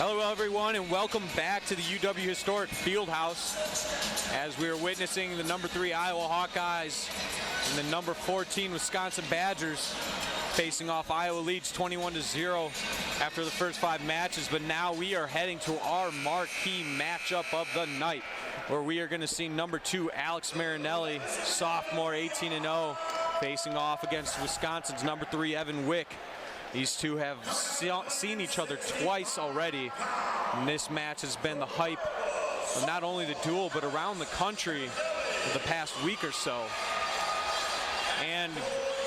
Hello everyone and welcome back to the UW Historic Fieldhouse as we are witnessing the number 3 Iowa Hawkeyes and the number 14 Wisconsin Badgers facing off. Iowa leads 21-0 after the first 5 matches, but now we are heading to our marquee matchup of the night where we are going to see number 2 Alex Marinelli, sophomore, 18-0, facing off against Wisconsin's number 3 Evan Wick. These two have seen each other twice already, and this match has been the hype of not only the duel but around the country for the past week or so. And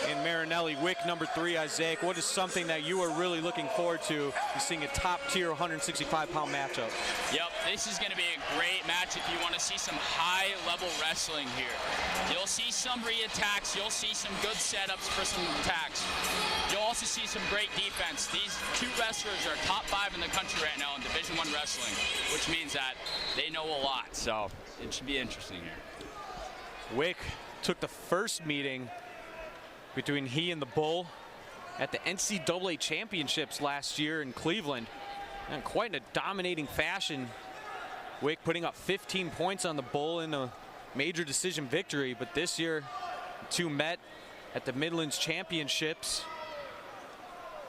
in Marinelli, Wick number 3, Isaac, what is something that you are really looking forward to seeing a top-tier 165-pound matchup? Yep, this is going to be a great match if you want to see some high-level wrestling here. You'll see some re-attacks, you'll see some good setups for some attacks. You'll also see some great defense. These two wrestlers are top 5 in the country right now in Division I wrestling, which means that they know a lot, so it should be interesting here. Wick took the first meeting between he and the Bull at the NCAA championships last year in Cleveland, and quite in a dominating fashion. Wick putting up 15 points on the Bull in a major decision victory, but this year the two met at the Midlands championships.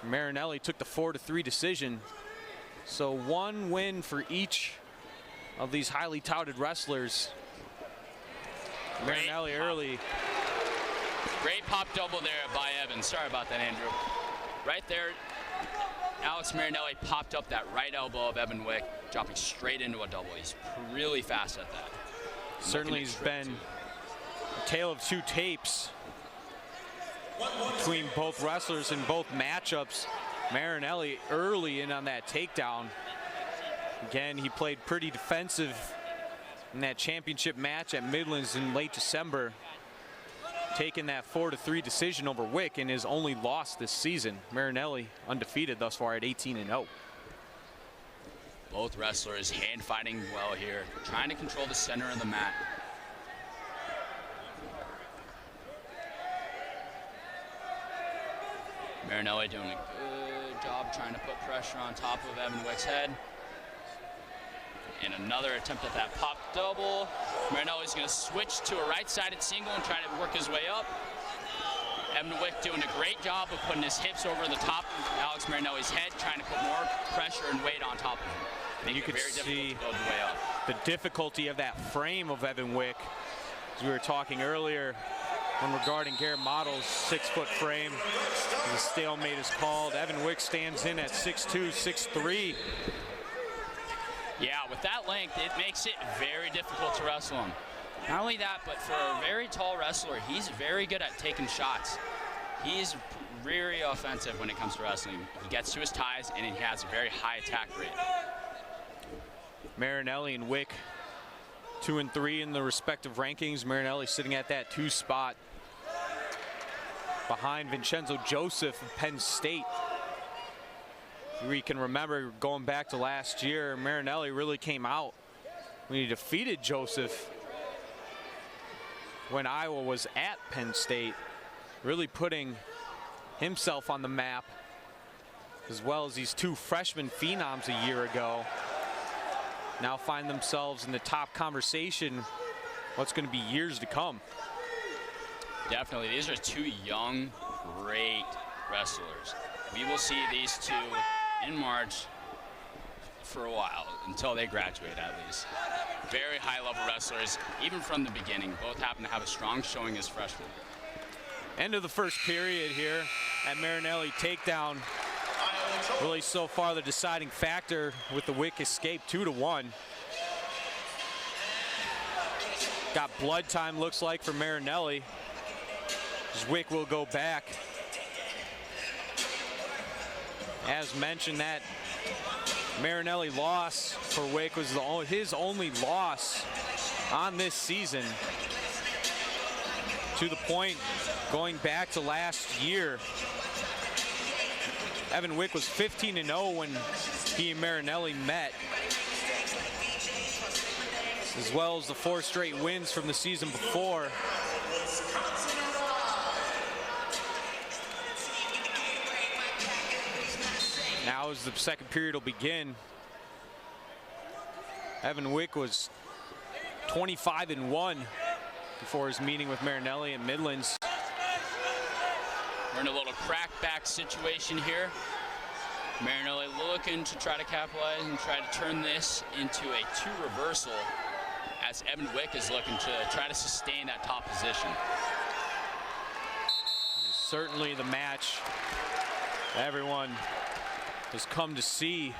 Marinelli took the 4-3 decision, so one win for each of these highly touted wrestlers. Marinelli early. Great pop double there by Evan. Sorry about that, Andrew. Right there, Alex Marinelli popped up that right elbow of Evan Wick, dropping straight into a double. He's really fast at that. Certainly has been a tale of two tapes between both wrestlers in both matchups. Marinelli early in on that takedown. Again, he played pretty defensive in that championship match at Midlands in late December, taking that 4-3 decision over Wick in his only loss this season. Marinelli undefeated thus far at 18-0. Both wrestlers hand fighting well here, trying to control the center of the mat. Marinelli doing a good job trying to put pressure on top of Evan Wick's head. And another attempt at that pop double. Marinelli's going to switch to a right-sided single and try to work his way up. Evan Wick doing a great job of putting his hips over the top of Alex Marinelli's head, trying to put more pressure and weight on top of him. And you could see the difficulty of that frame of Evan Wick. As we were talking earlier when regarding Garrett Mottle's 6-foot frame, the stalemate is called. Evan Wick stands in at 6'2", 6'3". Yeah, with that length, it makes it very difficult to wrestle him. Not only that, but for a very tall wrestler, he's very good at taking shots. He's very offensive when it comes to wrestling. He gets to his ties, and he has a very high attack rate. Marinelli and Wick 2 and 3 in the respective rankings. Marinelli sitting at that 2 spot behind Vincenzo Joseph of Penn State. We can remember going back to last year, Marinelli really came out when he defeated Joseph when Iowa was at Penn State, really putting himself on the map, as well as these 2 freshman phenoms a year ago. Now find themselves in the top conversation what's going to be years to come. Definitely, these are 2 young, great wrestlers. We will see these 2 in March for a while, until they graduate at least. Very high-level wrestlers, even from the beginning. Both happen to have a strong showing as freshmen. End of the first period here at Marinelli takedown. Really so far the deciding factor with the Wick escape 2-1. Got blood time, looks like, for Marinelli, as Wick will go back. As mentioned, that Marinelli loss for Wick was his only loss on this season. To the point, going back to last year, Evan Wick was 15-0 when he and Marinelli met, as well as the 4 straight wins from the season before. Now as the second period will begin, Evan Wick was 25-1 before his meeting with Marinelli in Midlands. We're in a little crackback situation here. Marinelli looking to try to capitalize and try to turn this into a 2 reversal, as Evan Wick is looking to try to sustain that top position. Certainly the match everyone has come to see.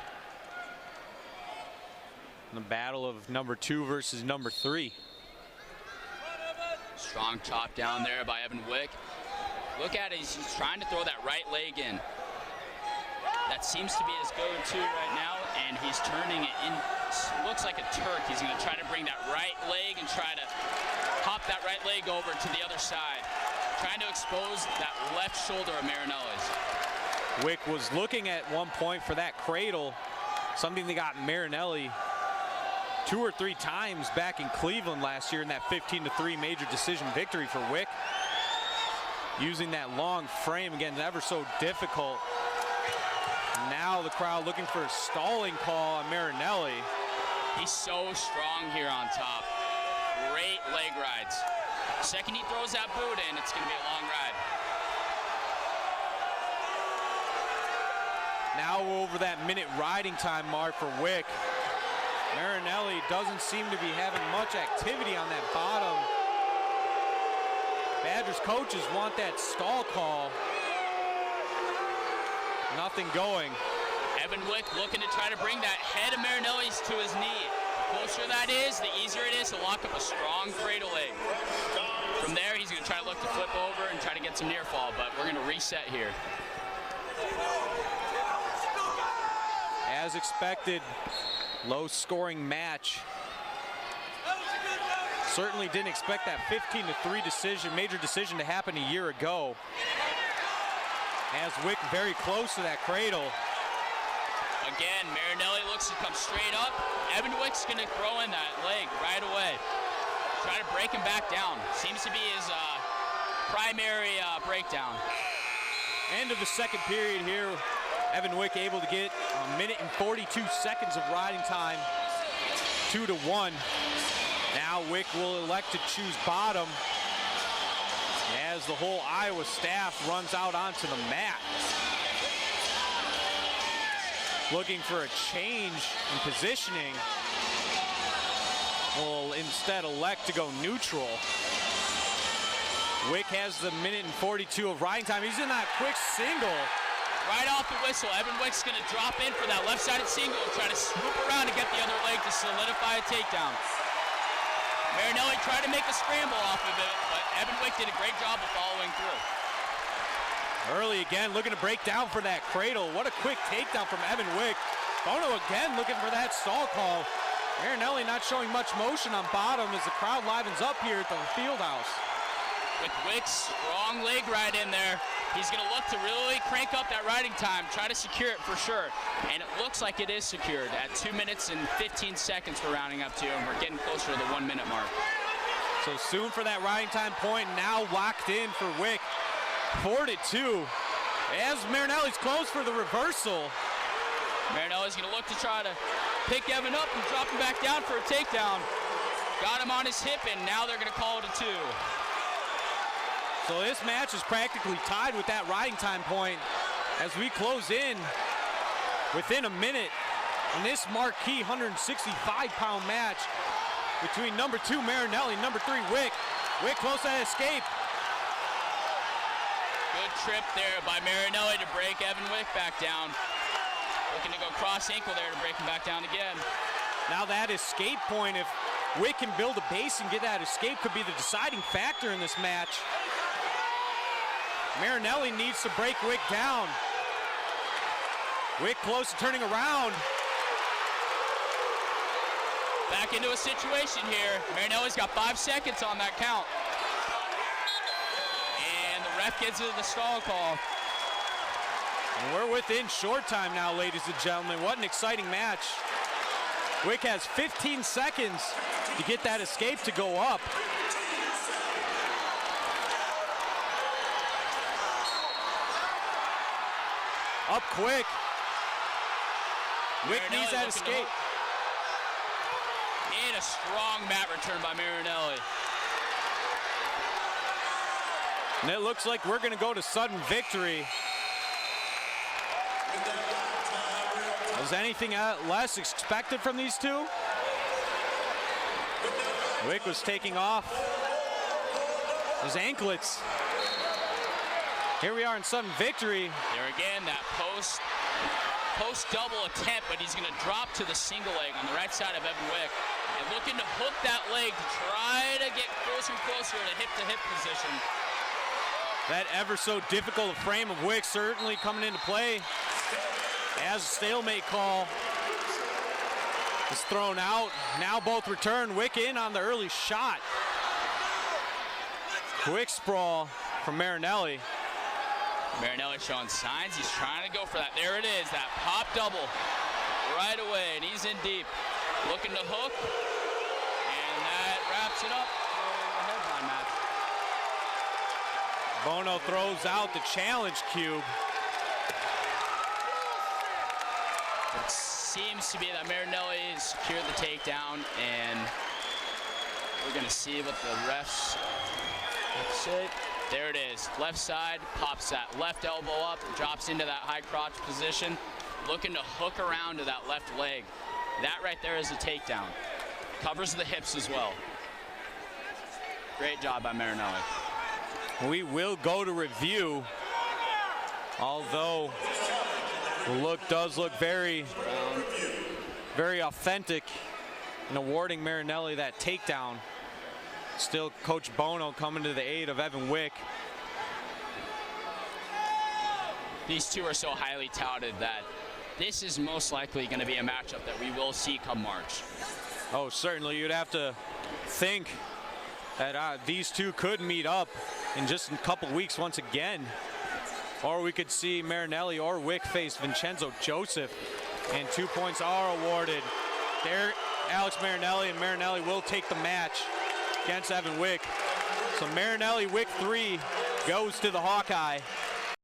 The battle of number 2 versus number 3. Strong chop down there by Evan Wick. Look at it, he's trying to throw that right leg in. That seems to be his go-to right now, and he's turning it in. Looks like a Turk. He's going to try to bring that right leg and try to hop that right leg over to the other side, trying to expose that left shoulder of Marinelli's. Wick was looking at one point for that cradle, something that got Marinelli 2 or 3 times back in Cleveland last year in that 15-3 major decision victory for Wick. Using that long frame, again, ever so difficult. Now the crowd looking for a stalling call on Marinelli. He's so strong here on top. Great leg rides. Second he throws that boot in, it's going to be a long ride. Now over that minute riding time mark for Wick. Marinelli doesn't seem to be having much activity on that bottom. Badgers coaches want that stall call. Nothing going. Evan Wick looking to try to bring that head of Marinelli's to his knee. The closer that is, the easier it is to lock up a strong cradle leg. From there, he's going to try to look to flip over and try to get some near fall, but we're going to reset here. As expected, low-scoring match. Certainly didn't expect that 15-3 decision, major decision to happen a year ago. As Wick very close to that cradle. Again, Marinelli looks to come straight up. Evan Wick's going to throw in that leg right away. Try to break him back down. Seems to be his primary breakdown. End of the second period here. Evan Wick able to get 1 minute and 42 seconds of riding time. 2-1. Now Wick will elect to choose bottom as the whole Iowa staff runs out onto the mat. Looking for a change in positioning. Will instead elect to go neutral. Wick has the 1 minute and 42 of riding time. He's in that quick single. Right off the whistle, Evan Wick's going to drop in for that left-sided single and try to swoop around to get the other leg to solidify a takedown. Marinelli tried to make a scramble off of it, but Evan Wick did a great job of following through. Early again, looking to break down for that cradle. What a quick takedown from Evan Wick. Bono again looking for that stall call. Marinelli not showing much motion on bottom as the crowd livens up here at the field house. With Wick's strong leg right in there, he's going to look to really crank up that riding time, try to secure it for sure. And it looks like it is secured at 2 minutes and 15 seconds we're rounding up to, and we're getting closer to the 1 minute mark. So soon for that riding time point, now locked in for Wick. 4-2. As Marinelli's close for the reversal. Marinelli's going to look to try to pick Evan up and drop him back down for a takedown. Got him on his hip, and now they're going to call it a 2. So this match is practically tied with that riding time point as we close in within a minute in this marquee 165-pound match between number 2 Marinelli and number 3 Wick. Wick close to that escape. Good trip there by Marinelli to break Evan Wick back down. Looking to go cross ankle there to break him back down again. Now that escape point, if Wick can build a base and get that escape, could be the deciding factor in this match. Marinelli needs to break Wick down. Wick close to turning around. Back into a situation here. Marinelli's got 5 seconds on that count. And the ref gives it the stall call. And we're within short time now, ladies and gentlemen. What an exciting match. Wick has 15 seconds to get that escape to go up. Up quick. Wick needs that escape. And a strong mat return by Marinelli. And it looks like we're going to go to sudden victory. Was anything less expected from these two? Wick was taking off his anklets. Here we are in sudden victory. There again, that post double attempt, but he's going to drop to the single leg on the right side of Evan Wick. And looking to hook that leg to try to get closer and closer to hip position. That ever so difficult frame of Wick certainly coming into play as a stalemate call is thrown out. Now both return. Wick in on the early shot. Quick sprawl from Marinelli. Marinelli showing signs. He's trying to go for that. There it is, that pop double right away, and he's in deep. Looking to hook, and that wraps it up for the headline match. Bono throws out the challenge cube. It seems to be that Marinelli secured the takedown, and we're going to see what the refs say. There it is, left side, pops that left elbow up, drops into that high crotch position, looking to hook around to that left leg. That right there is a takedown. Covers the hips as well. Great job by Marinelli. We will go to review, although the look does look very, very authentic in awarding Marinelli that takedown. Still, Coach Bono coming to the aid of Evan Wick. These two are so highly touted that this is most likely going to be a matchup that we will see come March. Oh, certainly. You'd have to think that these two could meet up in just a couple weeks once again. Or we could see Marinelli or Wick face Vincenzo Joseph, and 2 points are awarded. There, Alex Marinelli, and Marinelli will take the match against Evan Wick. So Marinelli, Wick 3 goes to the Hawkeye.